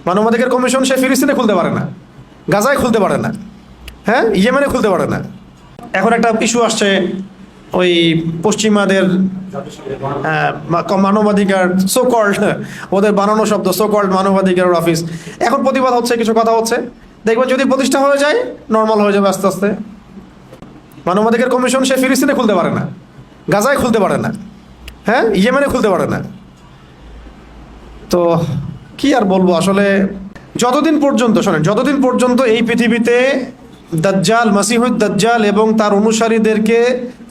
মানবাধিকার কমিশন সে ফিলিস্তিনে খুলতে পারে না, গাজায় খুলতে পারে না, হ্যাঁ, ইয়েমেনে খুলতে পারে না। এখন একটা ইস্যু আসছে ওই পশ্চিমাদের মানবাধিকার সো কল্ড, ওদের বানানো শব্দ সো কল্ড মানবাধিকার অফিস। এখন প্রতিবাদ হচ্ছে, কিছু কথা হচ্ছে, দেখবেন যদি প্রতিষ্ঠা হয়ে যায় নর্মাল হয়ে যাবে আস্তে আস্তে। মানবাধিকার কমিশন সে ফিলিস্তিনে খুলতে পারে না, গাজায় খুলতে পারে না, হ্যাঁ, ইয়েমেনে খুলতে পারে না। তো কি আর বলবো আসলে, যতদিন পর্যন্ত শোনেন, যতদিন পর্যন্ত এই পৃথিবীতে দাজ্জাল, মাসিহুদ দাজ্জাল এবং তার অনুসারীদেরকে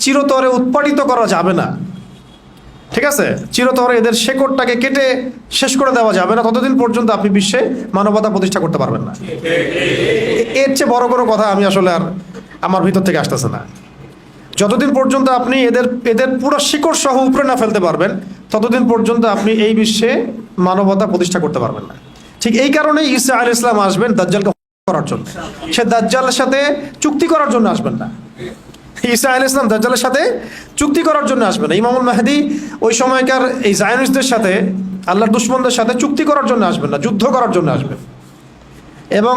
চিরতরে উৎপাটিত করা যাবে না, ঠিক আছে, চিরতরে এদের শেকড়টাকে কেটে শেষ করে দেওয়া যাবে না, ততদিন পর্যন্ত আপনি বিশ্বে মানবতা প্রতিষ্ঠা করতে পারবেন না। এর চেয়ে বড় কোনো কথা আমি আসলে আর আমার ভিতর থেকে আসতেছে না। যতদিন পর্যন্ত আপনি এদের পুরো শিকড় সহ উপরে না ফেলতে পারবেন, ততদিন পর্যন্ত আপনি এই বিশ্বে মানবতা প্রতিষ্ঠা করতে পারবেন না। ঠিক এই কারণেই ঈসা আলাইহিস সালাম আসবেন দাজ্জালকে করার জন্য। সে দাজ্জালের সাথে চুক্তি করার জন্য আসবেন না। ঈসা আলাইহিস সালাম দাজ্জালের সাথে চুক্তি করার জন্য আসবেন না। ইমামুল মাহদী ওই সময়কার এই জায়নিস্টদের সাথে, আল্লাহর দুশমনদের সাথে চুক্তি করার জন্য আসবেন না, যুদ্ধ করার জন্য আসবেন। এবং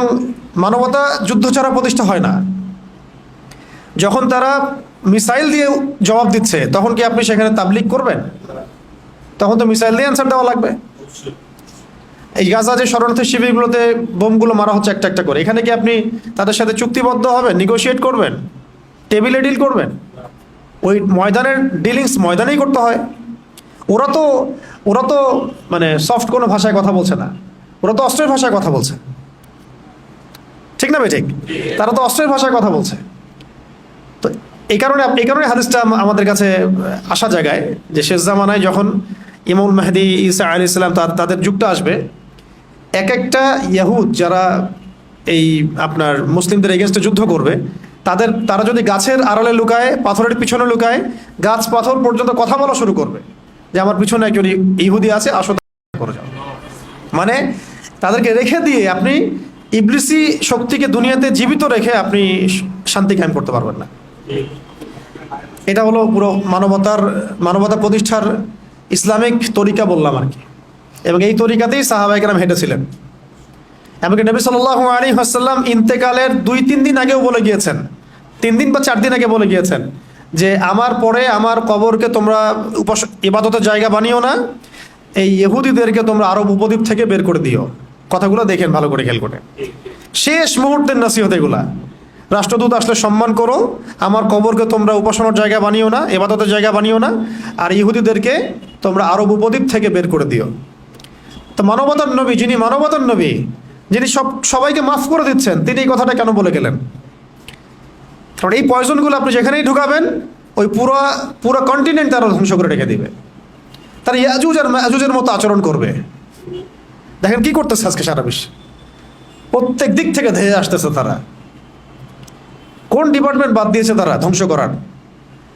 মানবতা যুদ্ধ ছাড়া প্রতিষ্ঠা হয় না। যখন তারা মিসাইল দিয়ে জবাব দিচ্ছে, তখন কি আপনি সেখানে তাবলীগ করবেন? তখন তো মিসাইল দিয়ে অ্যান্সার দেওয়া লাগবে। এই গাজা যে শরণার্থী শিবিরগুলোতে বোমগুলো মারা হচ্ছে একটা একটা করে, এখানে কি আপনি তাদের সাথে চুক্তিবদ্ধ হবেন, নেগোশিয়েট করবেন, টেবিলে ডিল করবেন? ওই ময়দানের ডিলিংস ময়দানেই করতে হয়। ওরা তো মানে সফট কোনো ভাষায় কথা বলছে না, ওরা তো অস্ত্রের ভাষায় কথা বলছে, ঠিক না ভাই? ঠিক, তারা তো অস্ত্রের ভাষায় কথা বলছে। তো এই কারণে হাদিসটা আমাদের কাছে আসা জায়গায় যে শেষ জামানায় যখন ইমামুল মাহদী ঈসা আলাইহিস সালাম তাদের যুগটা আসবে, এক একটা ইয়াহুদ যারা এই আপনার মুসলিমদের এগেনস্টে যুদ্ধ করবে, তারা যদি গাছের আড়ালে লুকায়, পাথরের পিছনে লুকায়, গাছ পাথর পর্যন্ত কথা বলা শুরু করবে যে আমার পিছনে একজন ইহুদি আছে, আসো করে যাও। মানে তাদেরকে রেখে দিয়ে আপনি ইবলিসি শক্তিকে দুনিয়াতে জীবিত রেখে আপনি শান্তি কায়েম করতে পারবেন না। এটা হলো পুরো মানবতা প্রতিষ্ঠার ইসলামিক তরিকা বললাম আর কি। এবং এই তরিকাতেই সাহাবায়ে কেরাম হেঁটেছিলেন। এমনকি নবী সাল্লাল্লাহু আলাইহি ওয়াসাল্লাম ইন্তেকালের 2-3 দিন আগেও বলে গিয়েছেন, 3 দিন বা 4 দিন আগে বলে গিয়েছেন যে আমার পরে আমার কবরকে তোমরা ইবাদতের জায়গা বানিও না, এই ইহুদিদেরকে তোমরা আরব উপদ্বীপ থেকে বের করে দিও। কথাগুলো দেখেন ভালো করে, খেয়াল করে। শেষ মুহূর্তের নসিহত এগুলা। রাষ্ট্রদূত আসলে সম্মান করো, আমার কবরকে তোমরা উপাসনার জায়গা বানিও না, ইবাদতের জায়গা বানিও না, আর ইহুদিদেরকে তোমরা আরব উপদ্বীপ থেকে বের করে দিও। তো মানবতার নবী, যিনি মানবতার নবী, যিনি সবাইকে মাফ করে দিচ্ছেন, তিনি এই কথাটা কেন বলে গেলেন? কারণ এই পয়জনগুলো আপনি যেখানেই ঢুকাবেন, ওই পুরো কন্টিনেন্ট তারা ধ্বংস করে রেখে দিবে। তারা ইয়াজুজ আর মাজুজের মতো আচরণ করবে। দেখেন কি করতেছে আজকে সারা বিশ্বে, প্রত্যেক দিক থেকে ধেয়ে আসতেছে তারা। কোন ডিপার্টমেন্ট বাদ দিয়েছে তারা ধ্বংস করার?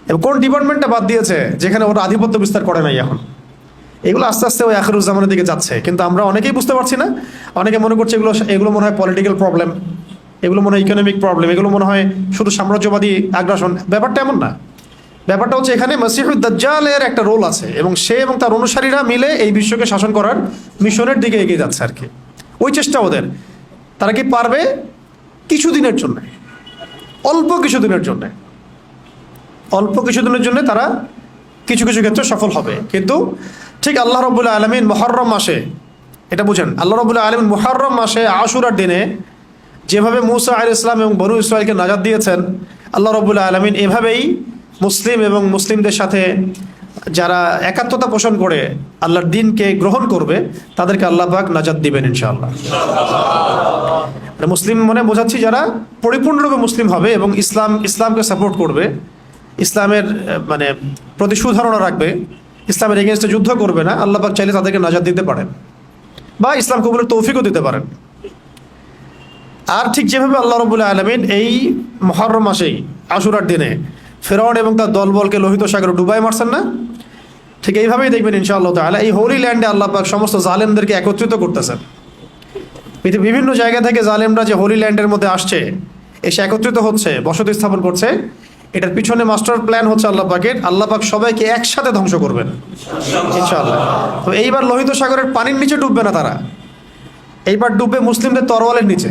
এবং কোন ডিপার্টমেন্টটা বাদ দিয়েছে যেখানে ওরা আধিপত্য বিস্তার করে নাই? এখন এগুলো আস্তে আস্তে ওই আখিরুজ্জামানের দিকে যাচ্ছে, কিন্তু আমরা অনেকেই বুঝতে পারছি না। অনেকে মনে করছে এগুলো মনে হয় পলিটিক্যাল প্রবলেম, এগুলো মনে হয় ইকোনমিক প্রবলেম, এগুলো মনে হয় শুধু সাম্রাজ্যবাদী আগ্রাসন। ব্যাপারটা এমন না। ব্যাপারটা হচ্ছে এখানে মাসিহুদ দাজ্জালের একটা রোল আছে, এবং সে এবং তার অনুসারীরা মিলে এই বিশ্বকে শাসন করার মিশনের দিকে এগিয়ে যাচ্ছে আর কি। ওই চেষ্টা ওদের। তারা কি পারবে? কিছুদিনের জন্য, অল্প কিছুদিনের জন্য তারা কিছু কিছু ক্ষেত্রে সফল হবে। কিন্তু ঠিক আল্লাহ রাব্বুল আলামিন মুহররম মাসে, এটা বুঝেন, আল্লাহ রাব্বুল আলামিন মুহররম মাসে আশুরার দিনে যেভাবে মুসা আলাইহিস সালাম এবং বনু ইসরাঈলকে নাজাত দিয়েছেন, আল্লাহ রাব্বুল আলামিন এভাবেই মুসলিম এবং মুসলিমদের সাথে যারা একাত্মতা পোষণ করে আল্লাহর দ্বীনকে গ্রহণ করবে, তাদেরকে আল্লাহ পাক নাজাত দিবেন ইনশাআল্লাহ। মুসলিম মানে বোঝাচ্ছি যারা পরিপূর্ণরূপে মুসলিম হবে এবং ইসলামকে সাপোর্ট করবে, ইসলামের মানে প্রতি সুধারণা রাখবে, ইসলামের এগেনস্টে যুদ্ধ করবে না, আল্লাহ পাক চাইলে তাদেরকে নাজাত দিতে পারেন বা ইসলাম কবুলের তৌফিকও দিতে পারেন। আর ঠিক যেভাবে আল্লাহ রাব্বুল আলামিন এই মুহররম মাসেই আশুরার দিনে ফেরাউন এবং তার দলবলকে লোহিত সাগরে ডুবাই মারছেন না, ঠিক এইভাবেই দেখবেন ইনশাআল্লাহ তাআলা এই হোলি ল্যান্ডে আল্লাহ পাক সমস্ত জালেমদেরকে একত্রিত করতেছেন। বিভিন্ন জায়গা থেকে জালেমরা যে হোলি ল্যান্ডের মধ্যে আসছে, এসে একত্রিত হচ্ছে, বসতি স্থাপন করছে, এটার পিছনে মাস্টার প্ল্যান হচ্ছে আল্লাহ পাকের। আল্লাহ পাক সবাইকে একসাথে ধ্বংস করবেন ইনশাআল্লাহ। তো এইবার লোহিত সাগরের পানির নিচে ডুববে না তারা, এইবার ডুববে মুসলিমদের তরোয়ালের নিচে।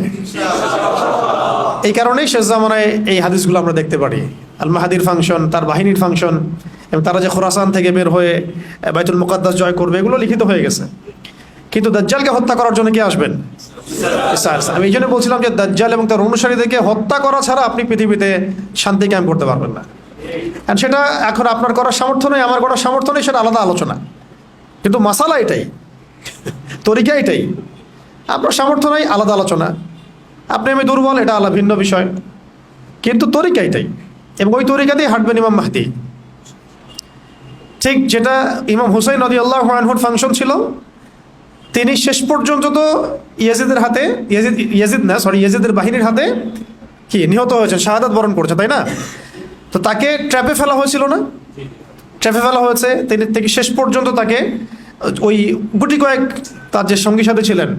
এই কারণেই শেষ জামানায় এই হাদিসগুলো আমরা দেখতে পারি, আল মাহাদির ফাংশন, তার বাহিনীর ফাংশন, এবং তারা যে খোরাসান থেকে বের হয়ে বাইতুল মুকাদ্দাস জয় করবে, এগুলো লিখিত হয়ে গেছে। কিন্তু দাজ্জালকে হত্যা করার জন্য কে আসবেন? আমি এই জন্য বলছিলাম যে দাজ্জাল এবং তার অনুসারীদেরকে হত্যা করা ছাড়া আপনি পৃথিবীতে শান্তি কায়েম করতে পারবেন না। আর সেটা এখন আপনার করার সামর্থ্য নেই, আমার করার সামর্থ্য নেই, সেটা আলাদা আলোচনা। কিন্তু মাসালা এটাই, তরিকা এটাই। আপনার সামর্থ্য নেই, আলাদা আলোচনা। আপনি আমি দুর্বল, এটা আলাদা ভিন্ন বিষয়, কিন্তু তরিকা এটাই, এবং ওই তরিকাতেই হাঁটবেন ইমাম মাহদী। ঠিক যেটা ইমাম হুসাইন রাদিয়াল্লাহু আনহুর ফাংশন ছিল, তিনি শেষ পর্যন্ত তো ইয়াজিদের হাতে, ইয়াজিদের বাহিনীর হাতে কি নিহত হয়েছেন, শাহাদাত বরণ করেছেন, তাই না? তো তাকে ট্র্যাপে ফেলা হয়েছিল না? ট্র্যাপে ফেলা হয়েছে। তিনি থেকে শেষ পর্যন্ত তাকে ওই গুটি কয়েক তার যে সঙ্গী সাথী ছিলেন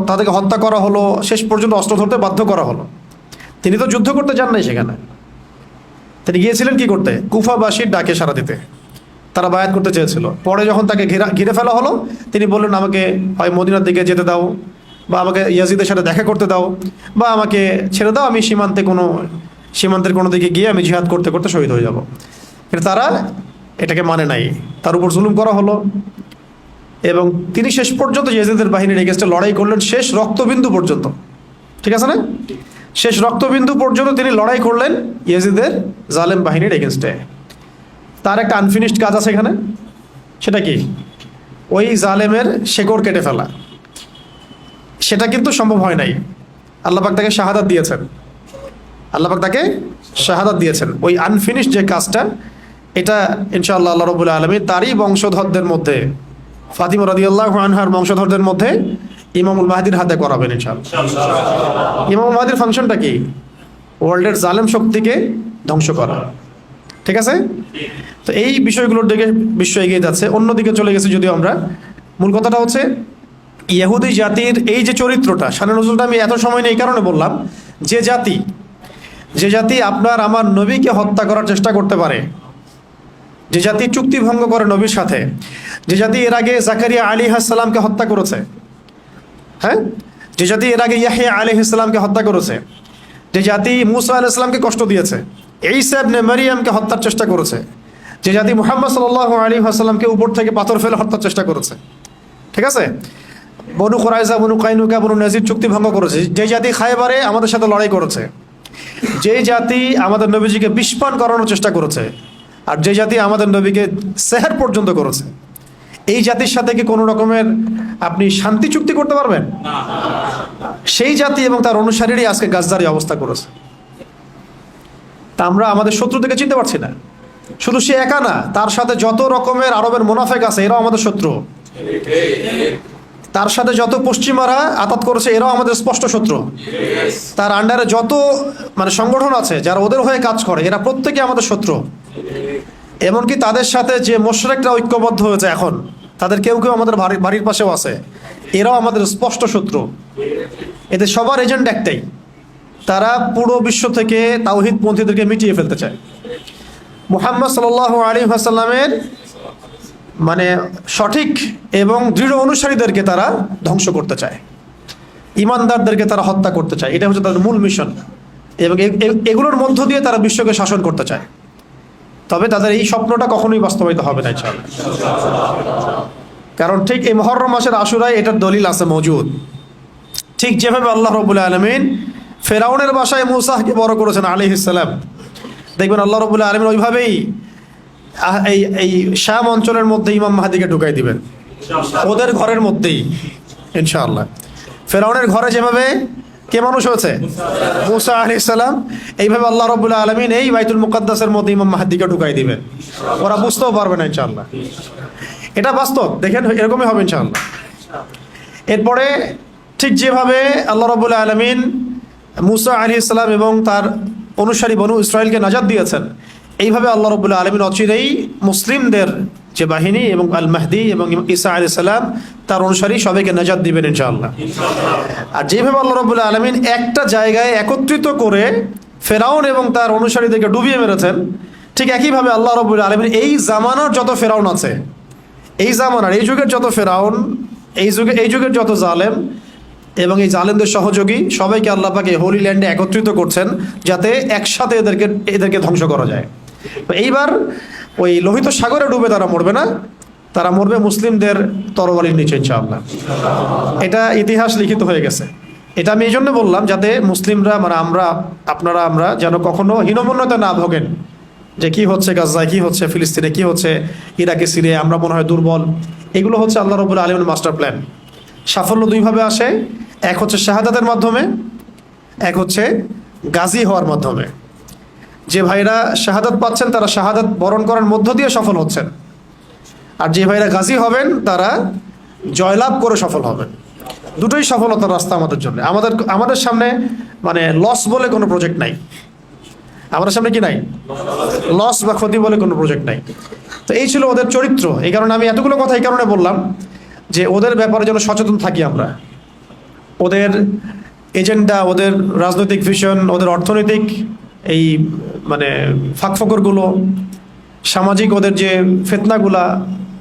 তাদেরকে হত্যা করা হলো, শেষ পর্যন্ত অস্ত্র ধরতে বাধ্য করা হলো। তিনি তো যুদ্ধ করতে যান নাই সেখানে, তিনি গিয়েছিলেন কি করতে? কুফাবাসীর ডাকে সাড়া দিতে। তারা বায়াত করতে চেয়েছিল। পরে যখন তাকে ঘিরে ফেলা হলো, তিনি বললেন, আমাকে হয় মদিনার দিকে যেতে দাও, বা আমাকে ইয়াজিদের সাথে দেখা করতে দাও, বা আমাকে ছেড়ে দাও, আমি সীমান্তের কোনো দিকে গিয়ে আমি জিহাদ করতে করতে শহীদ হয়ে যাব। কিন্তু তারা এটাকে মানে নাই, তার উপর জুলুম করা হলো, এবং তিনি শেষ পর্যন্ত ইয়াজিদের বাহিনীর এগেইনস্টে লড়াই করলেন, শেষ রক্তবিন্দু পর্যন্ত। ঠিক আছে না? শেষ রক্তবিন্দু পর্যন্ত তিনি লড়াই করলেন ইয়াজিদের জালেম বাহিনীর এগেইনস্টে। তার একটা আনফিনিশড কাজ আছে এখানে, সেটা কি? ওই জালেমের শেকড় কেটে ফেলা। সেটা কিন্তু সম্ভব হয় নাই। আল্লাহ পাক তাকে শাহাদাত দিয়েছেন, আল্লাহ পাক তাকে শাহাদাত দিয়েছেন। ওই আনফিনিশড যে কাজটা, এটা ইনশাআল্লাহ আল্লাহ রাব্বুল আলামিন তারই বংশধরদের মধ্যে, ফাতিমা রাদিয়াল্লাহু আনহার বংশধরদের মধ্যে ইমামুল মাহদির হাতে করাবেন ইনশাআল্লাহ। ইমামুল মাহদির ফাংশনটা কি? ওয়ার্ল্ডের জালেম শক্তিকে ধ্বংস করা। ঠিক আছে? তো এই বিষয়গুলোর দিকে বিশ্ব এগিয়ে যাচ্ছে, অন্যদিকে চলে গেছে যদিও আমরা। মূল কথাটা হচ্ছে ইহুদি জাতির এই যে চরিত্রটা, শানে নজরুলটা আমি এত সময় নেই এই কারণে বললাম, যে জাতি আপনার আমার নবীকে হত্যা করার চেষ্টা করতে পারে, যে জাতি চুক্তি ভঙ্গ করে নবীর সাথে, যে জাতি এর আগে জাকারিয়া আলাইহিস সালামকে হত্যা করেছে, হ্যাঁ, যে জাতি এর আগে ইয়াহইয়া আলাইহিস সালামকে হত্যা করেছে, যে জাতি মুসা আলাইহিস সালামকে কষ্ট দিয়েছে, ঈসা ইবনে মারিয়ামকে হত্যার চেষ্টা করেছে, যে জাতি মুহাম্মদ সাল্লাল্লাহু আলাইহি ওয়াসাল্লামকে উপর থেকে পাথর ফেলে হত্যার চেষ্টা করেছে, ঠিক আছে, বনু কুরাইজা, বনু কাইনুকা, বনু নাজির চুক্তি ভঙ্গ করেছে, যে জাতি খায়বারে আমাদের সাথে লড়াই করেছে, যে জাতি আমাদের নবীজিকে বিষপান করানোর চেষ্টা করেছে, আর যে জাতি আমাদের নবীকে সেহর পর্যন্ত করেছে, এই জাতির সাথে কি কোনো রকমের আপনি শান্তি চুক্তি করতে পারবেন? সেই জাতি এবং তার অনুসারীরাই আজকে গাজদারি অবস্থা করেছে। তা আমরা আমাদের শত্রু থেকে চিনতে পারছি না। শুধু সে একা না, তার সাথে যত রকমের আরবের মুনাফেক আছে, এরাও আমাদের শত্রু। তার সাথে যত পশ্চিমারা আতাত করেছে, এরাও আমাদের স্পষ্ট শত্রু। তার আন্ডারে যত সংগঠন আছে যারা ওদের হয়ে কাজ করে, এরা প্রত্যেকে আমাদের শত্রু। এমনকি তাদের সাথে যে মুশরিকরা ঐক্যবদ্ধ হয়েছে এখন, তাদের কেউ কেউ আমাদের বাড়ির পাশেও আছে, এরাও আমাদের স্পষ্ট শত্রু। এদের সবার এজেন্ট একটাই, তারা পুরো বিশ্ব থেকে তাওহীদপন্থীদেরকে মিটিয়ে ফেলতে চায়। মুহাম্মদ সাল্লাল্লাহু আলাইহি ওয়াসাল্লামের সঠিক এবং দৃঢ় অনুসারীদেরকে তারা ধ্বংস করতে চায়, ইমানদারদেরকে তারা হত্যা করতে চায়। এটা হচ্ছে তাদের মূল মিশন, এবং এগুলোর মধ্য দিয়ে তারা বিশ্বকে শাসন করতে চায়। তবে তাদের এই স্বপ্নটা কখনোই বাস্তবায়িত হবে না ইনশাআল্লাহ। কারণ ঠিক এই মুহররম মাসের আশুরায় এটার দলিল আছে মওজুদ। ঠিক যেভাবে আল্লাহ রাব্বুল আলামিন ফেরাউনের বাসায় মূসাকে বড় করেছেন আলাইহিস সালাম, দেখবেন আল্লাহ রাব্বুল আলামিন ওইভাবেই এই শাম অঞ্চলের মধ্যে ইমাম মাহদিকে ঢুকাই দিবেন, ওদের ঘরের মধ্যেই ইনশাআল্লাহ। ফেরাউনের ঘরে যেভাবে কে মানুষ হয়েছে? মূসা আলাইহিস সালাম। এইভাবে আল্লাহ রাব্বুল আলামিন এই বাইতুল মুকাদ্দাসের মধ্যে ইমাম মাহদিকে ঢুকাই দিবেন, ওরা বুঝতেও পারবে না ইনশাআল্লাহ। এটা বাস্তব, দেখেন এরকমই হবে ইনশাআল্লাহ। এরপরে ঠিক যেভাবে আল্লাহ রাব্বুল আলামিন মূসা আলাইহিস সালাম এবং তার অনুসারী বনু ইসরাইলকে নাজাত দিয়েছেন, এইভাবে আল্লাহ রাব্বুল আলামিন অচিরেই মুসলিমদের যে বাহিনী এবং আল মাহদি এবং ঈসা আলাইহিস সালাম তার অনুসারী সবাইকে নাজাত দিবেন ইনশাআল্লাহ। আর যেভাবে আল্লাহ রাব্বুল আলামিন একটা জায়গায় একত্রিত করে ফেরাউন এবং তার অনুসারীদেরকে ডুবিয়ে মেরেছেন, ঠিক একইভাবে আল্লাহ রাব্বুল আলামিন এই জামানার যত ফেরাউন আছে, এই জামানার এই যুগের যত ফেরাউন, এই যুগের যত জালেম, এবং এই জালেমদের সহযোগী সবাইকে আল্লাহ পাক এই হোলি ল্যান্ডে একত্রিত করছেন যাতে একসাথে এদেরকে ধ্বংস করা যায়। তো এইবার ওই লোহিত সাগরে ডুবে তারা মরবে না, তারা মরবে মুসলিমদের তরবারির নিচে ইনশাআল্লাহ। এটা ইতিহাস লিখিত হয়ে গেছে। এটা আমি এই জন্য বললাম যাতে মুসলিমরা মানে আমরা যেন কখনো হীনমন্যতা না ভোগেন যে কি হচ্ছে গাজায়, কি হচ্ছে ফিলিস্তিনে, কি হচ্ছে ইরাকে, সিরিয়ায়, আমরা মনে হয় দুর্বল। এগুলো হচ্ছে আল্লাহ রাব্বুল আলামিনের মাস্টার প্ল্যান। সাফল্য দুইভাবে আসে, এক হচ্ছে শাহাদাতের মাধ্যমে, এক হচ্ছে গাজী হওয়ার মাধ্যমে। যে ভাইরা শাহাদাত পাচ্ছেন তারা শাহাদাত বরণ করার মধ্য দিয়ে সফল হচ্ছেন, আর যে ভাইরা গাজী হবেন তারা জয়লাভ করে সফল হবেন। দুটোই সফলতার রাস্তা আমাদের জন্য। আমাদের সামনে মানে লস বলে কোনো প্রজেক্ট নাই। আমাদের সামনে কি নাই? লস বা ক্ষতি বলে কোনো প্রজেক্ট নাই। তো এই ছিল ওদের চরিত্র। এই কারণে আমি এতগুলো কথা এই কারণে বললাম যে ওদের ব্যাপারে যেন সচেতন থাকি আমরা। ওদের এজেন্ডা, ওদের রাজনৈতিক ভিশন, ওদের অর্থনৈতিক এই মানে ফাঁকফোকরগুলো, সামাজিক ওদের যে ফিতনাগুলা,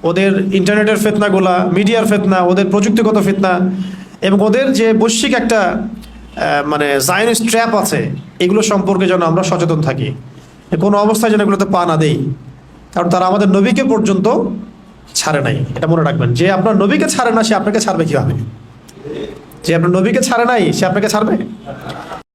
ওদের ইন্টারনেটের ফিতনাগুলা, মিডিয়ার ফিতনা, ওদের প্রযুক্তিগত ফিতনা, এবং ওদের যে বৈশ্বিক একটা মানে জায়নিস্ট ট্র্যাপ আছে, এগুলো সম্পর্কে যেন আমরা সচেতন থাকি। কোনো অবস্থায় যেন এগুলোতে পা না দেই, কারণ তারা আমাদের নবীকে পর্যন্ত ছাড়ে নাই। এটা মনে রাখবেন, যে আপনার নবীকে ছাড়ে না সে আপনাকে ছাড়বে কিভাবে? যে আপনার নবীকে ছাড়ে নাই সে আপনাকে ছাড়বে?